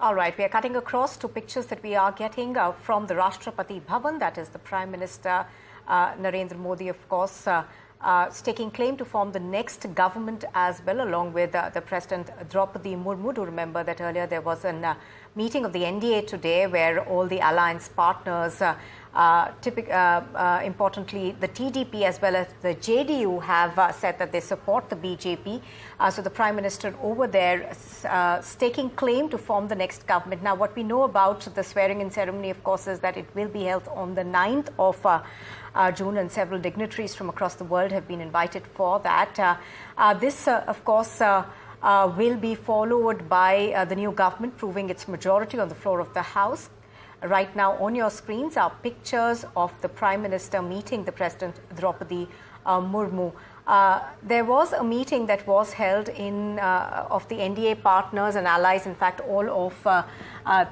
All right, we are cutting across to pictures that we are getting from the Rashtrapati Bhavan, that is the Prime Minister Narendra Modi, of course, staking claim to form the next government as well, along with the President Droupadi Murmu. Do remember that earlier there was a meeting of the NDA today where all the alliance partners, importantly the TDP as well as the JDU, have said that they support the BJP. So the Prime Minister over there staking claim to form the next government. Now, what we know about the swearing-in ceremony, of course, is that it will be held on the 9th of June, and several dignitaries from across the world have been invited for that. This, of course, will be followed by the new government proving its majority on the floor of the House. Right now on your screens are pictures of the Prime Minister meeting the President Droupadi Murmu. There was a meeting that was held in of the NDA partners and allies, in fact all of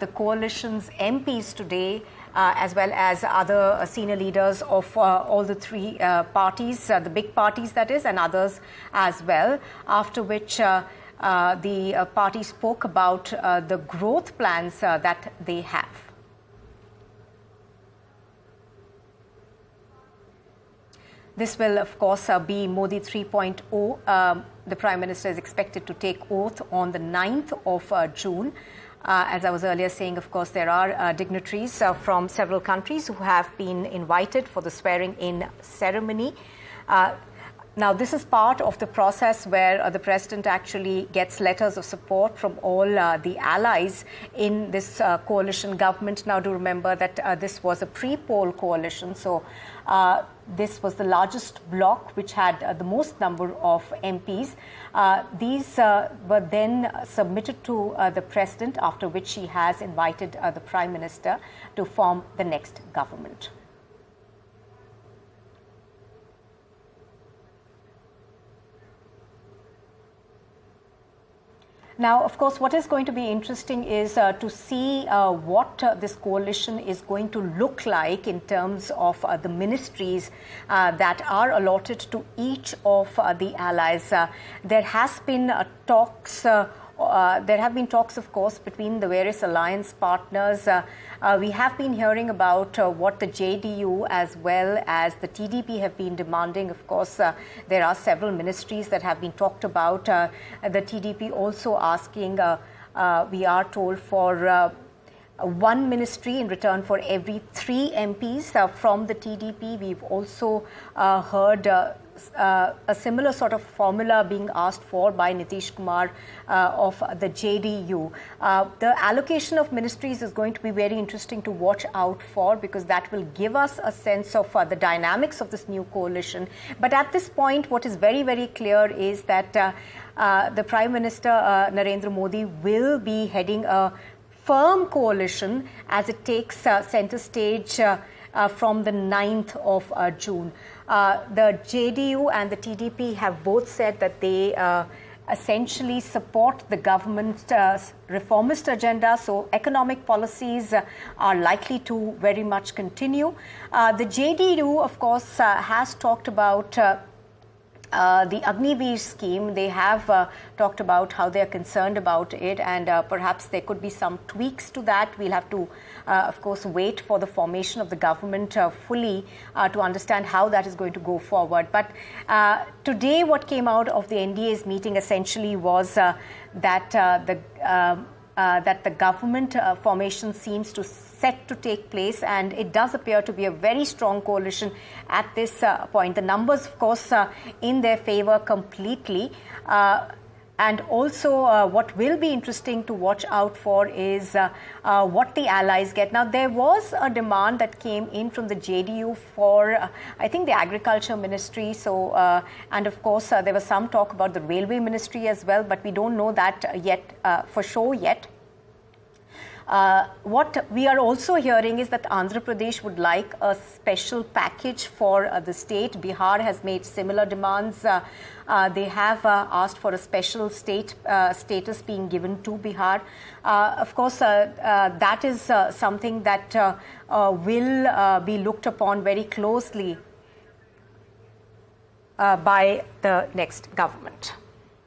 the coalition's MPs today, as well as other senior leaders of all the three parties, the big parties that is, and others as well, after which the party spoke about the growth plans that they have. This will, of course, be Modi 3.0. The Prime Minister is expected to take oath on the 9th of June. As I was earlier saying, of course, there are dignitaries from several countries who have been invited for the swearing-in ceremony. Now, this is part of the process where the President actually gets letters of support from all the allies in this coalition government. Now, do remember that this was a pre-poll coalition, so this was the largest bloc which had the most number of MPs. These were then submitted to the President, after which he has invited the Prime Minister to form the next government. Now, of course, what is going to be interesting is to see what this coalition is going to look like in terms of the ministries that are allotted to each of the allies. There has been talks. There have been talks, of course, between the various alliance partners. We have been hearing about what the JDU as well as the TDP have been demanding. Of course, there are several ministries that have been talked about. The TDP also asking, we are told, for one ministry in return for every 3 MPs from the TDP. We've also heard a similar sort of formula being asked for by Nitish Kumar of the JDU. The allocation of ministries is going to be very interesting to watch out for, because that will give us a sense of the dynamics of this new coalition. But at this point, what is very, very clear is that the Prime Minister Narendra Modi will be heading a firm coalition as it takes center stage from the 9th of June. The JDU and the TDP have both said that they essentially support the government's reformist agenda, so economic policies are likely to very much continue. The JDU, of course, has talked about the Agniveer scheme. They have talked about how they are concerned about it, and perhaps there could be some tweaks to that. We'll have to, of course, wait for the formation of the government fully to understand how that is going to go forward. But today, what came out of the NDA's meeting essentially was that the government formation seems to set to take place, and it does appear to be a very strong coalition at this point. The numbers, of course, in their favor completely. And also, what will be interesting to watch out for is what the allies get. Now, there was a demand that came in from the JDU for, I think, the Agriculture Ministry. So, and of course, there was some talk about the Railway Ministry as well, but we don't know that yet for sure yet. What we are also hearing is that Andhra Pradesh would like a special package for the state. Bihar has made similar demands. They have asked for a special state status being given to Bihar. Of course, that is something that will be looked upon very closely by the next government.